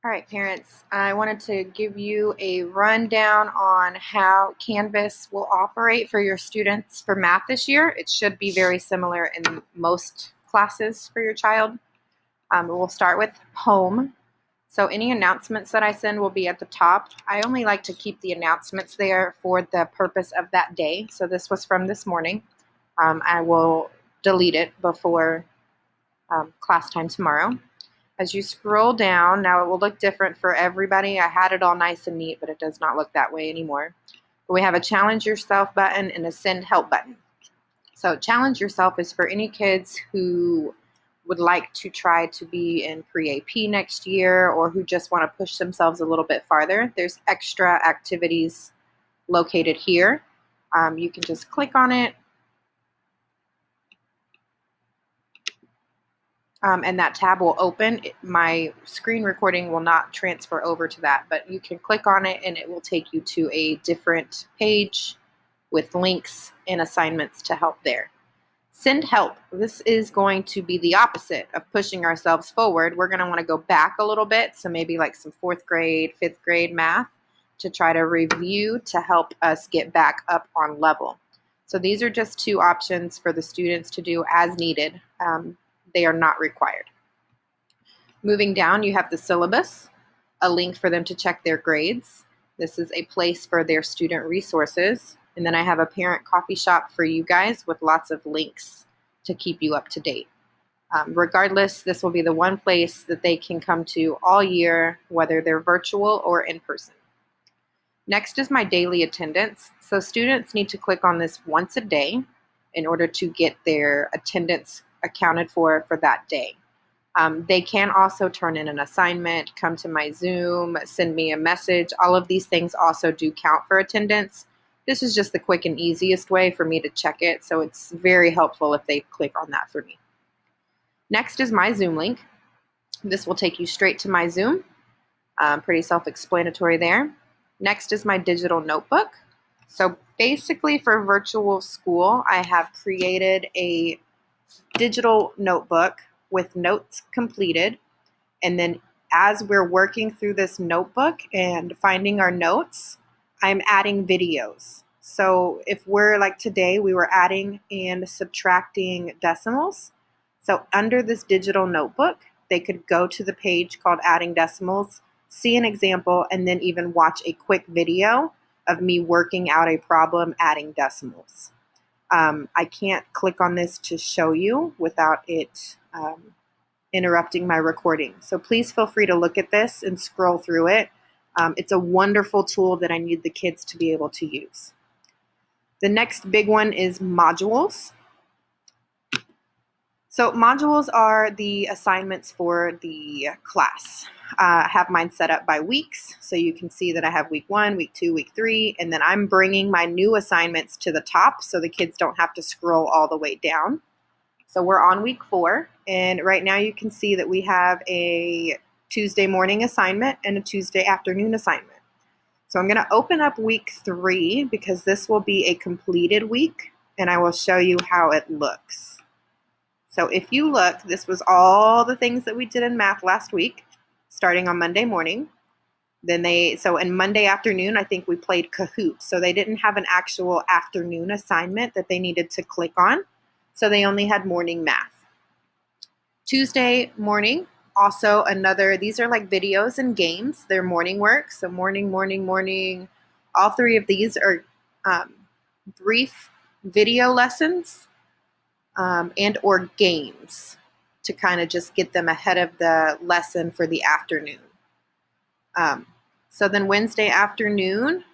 All right, parents, I wanted to give you a rundown on how Canvas will operate for your students for math this year. It should be very similar in most classes for your child. We'll start with home. So any announcements that I send will be at the top. I only like to keep the announcements there for the purpose of that day. So this was from this morning. I will delete it before class time tomorrow. As you scroll down, now it will look different for everybody. I had it all nice and neat, but it does not look that way anymore. But we have a challenge yourself button and a send help button. So challenge yourself is for any kids who would like to try to be in pre-AP next year or who just want to push themselves a little bit farther. There's extra activities located here. You can just click on it. And that tab will open. My screen recording will not transfer over to that, but you can click on it and it will take you to a different page with links and assignments to help there. Send help. This is going to be the opposite of pushing ourselves forward. We're going to want to go back a little bit, so maybe like some 4th grade, 5th grade math to try to review to help us get back up on level. So these are just two options for the students to do as needed. They are not required. Moving down, you have the syllabus, a link for them to check their grades. This is a place for their student resources. And then I have a parent coffee shop for you guys with lots of links to keep you up to date. Regardless, this will be the one place that they can come to all year, whether they're virtual or in person. Next is my daily attendance. So students need to click on this once a day in order to get their attendance accounted for that day. They can also turn in an assignment, come to my Zoom, send me a message. All of these things also do count for attendance. This is just the quick and easiest way for me to check it, so it's very helpful if they click on that for me. Next is my Zoom link. This will take you straight to my Zoom. Pretty self-explanatory there. Next is my digital notebook. So basically for virtual school, I have created a digital notebook with notes completed. And then as we're working through this notebook and finding our notes, I'm adding videos. So if we're like today, we were adding and subtracting decimals. So under this digital notebook, they could go to the page called Adding Decimals, see an example, and then even watch a quick video of me working out a problem adding decimals. I can't click on this to show you without it interrupting my recording. So please feel free to look at this and scroll through it. It's a wonderful tool that I need the kids to be able to use. The next big one is modules. So modules are the assignments for the class. I have mine set up by weeks, so you can see that I have week 1, week 2, week 3, and then I'm bringing my new assignments to the top so the kids don't have to scroll all the way down. So we're on week 4, and right now you can see that we have a Tuesday morning assignment and a Tuesday afternoon assignment. So I'm going to open up week 3 because this will be a completed week, and I will show you how it looks. So if you look, this was all the things that we did in math last week, starting on Monday morning. So in Monday afternoon, I think we played Kahoot. So they didn't have an actual afternoon assignment that they needed to click on. So they only had morning math. Tuesday morning, also these are like videos and games. They're morning work. So morning. All 3 of these are brief video lessons and or games to kind of just get them ahead of the lesson for the afternoon. So then Wednesday afternoon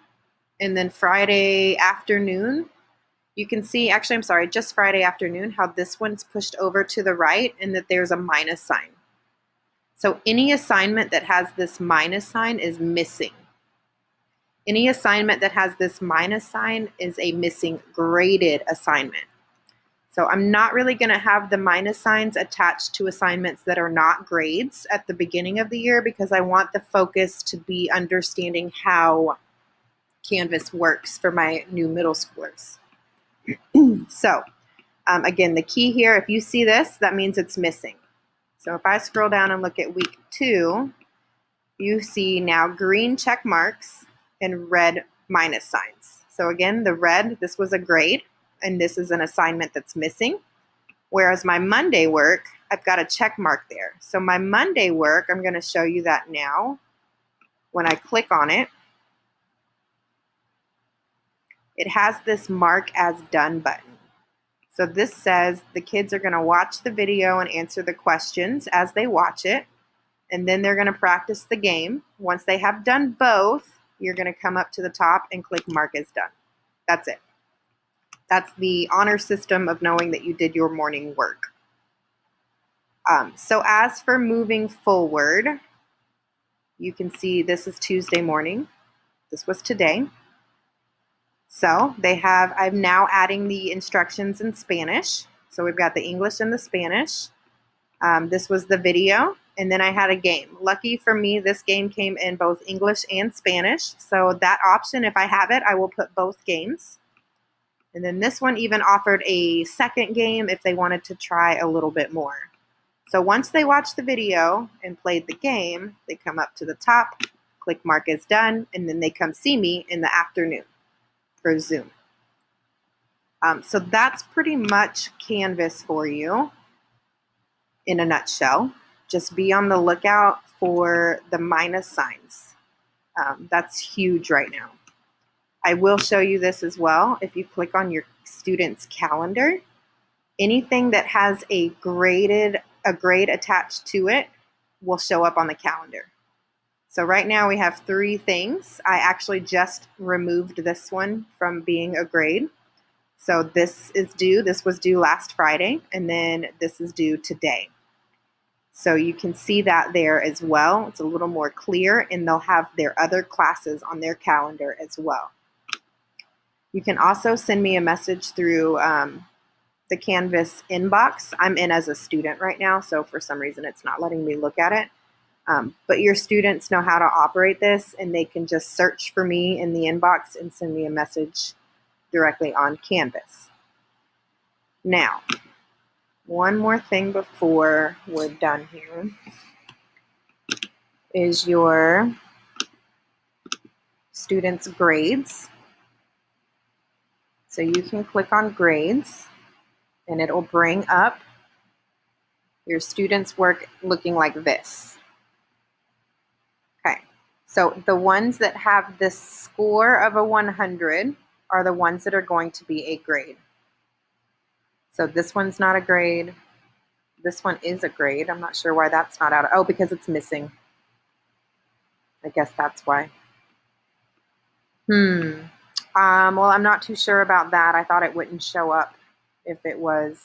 and then Friday afternoon, you can see, actually, I'm sorry, just Friday afternoon, how this one's pushed over to the right and that there's a minus sign. So any assignment that has this minus sign is missing. Any assignment that has this minus sign is a missing graded assignment. So I'm not really going to have the minus signs attached to assignments that are not grades at the beginning of the year because I want the focus to be understanding how Canvas works for my new middle schoolers. So again, the key here, if you see this, that means it's missing. So if I scroll down and look at week 2, you see now green check marks and red minus signs. So again, the red, this was a grade, and this is an assignment that's missing. Whereas my Monday work, I've got a check mark there. So my Monday work, I'm going to show you that now. When I click on it, it has this mark as done button. So this says the kids are going to watch the video and answer the questions as they watch it. And then they're going to practice the game. Once they have done both, you're going to come up to the top and click mark as done. That's it. That's the honor system of knowing that you did your morning work. So as for moving forward, you can see this is Tuesday morning. This was today. So I'm now adding the instructions in Spanish. So we've got the English and the Spanish. This was the video, and then I had a game. Lucky for me, this game came in both English and Spanish. So that option, if I have it, I will put both games. And then this one even offered a second game if they wanted to try a little bit more. So once they watched the video and played the game, they come up to the top, click mark as done, and then they come see me in the afternoon for Zoom. So that's pretty much Canvas for you in a nutshell. Just be on the lookout for the minus signs. That's huge right now. I will show you this as well. If you click on your student's calendar, anything that has a grade attached to it will show up on the calendar. So right now we have 3 things. I actually just removed this one from being a grade. So this was due last Friday, and then this is due today. So you can see that there as well. It's a little more clear, and they'll have their other classes on their calendar as well. You can also send me a message through the Canvas inbox. I'm in as a student right now, so for some reason it's not letting me look at it. But your students know how to operate this, and they can just search for me in the inbox and send me a message directly on Canvas. Now, one more thing before we're done here is your students' grades. So you can click on grades, and it'll bring up your students' work looking like this. Okay, so the ones that have the score of a 100 are the ones that are going to be a grade. So this one's not a grade. This one is a grade. I'm not sure why that's not out. Oh, because it's missing. I guess that's why. Well, I'm not too sure about that. I thought it wouldn't show up if it was,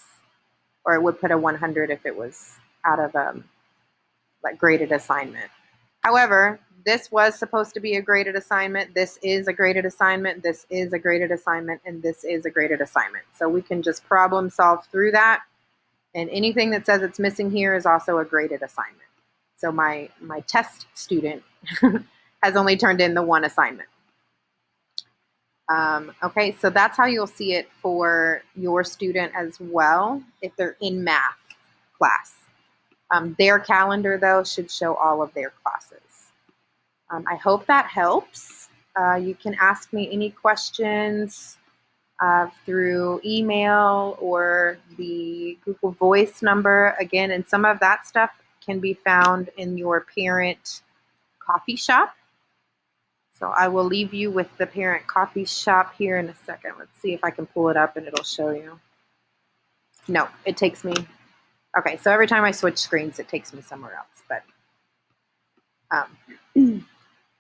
or it would put a 100 if it was out of like graded assignment. However, this was supposed to be a graded assignment. This is a graded assignment. This is a graded assignment, and this is a graded assignment. So we can just problem solve through that. And anything that says it's missing here is also a graded assignment. So my test student has only turned in the 1 assignment. Okay, so that's how you'll see it for your student as well if they're in math class. Their calendar, though, should show all of their classes. I hope that helps. You can ask me any questions through email or the Google Voice number. Again, and some of that stuff can be found in your parent coffee shop. So I will leave you with the parent coffee shop here in a second. Let's see if I can pull it up and it'll show you. No, it takes me. Okay, so every time I switch screens, it takes me somewhere else. But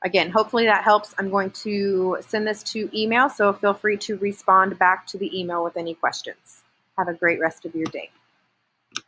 again, hopefully that helps. I'm going to send this to email, so feel free to respond back to the email with any questions. Have a great rest of your day.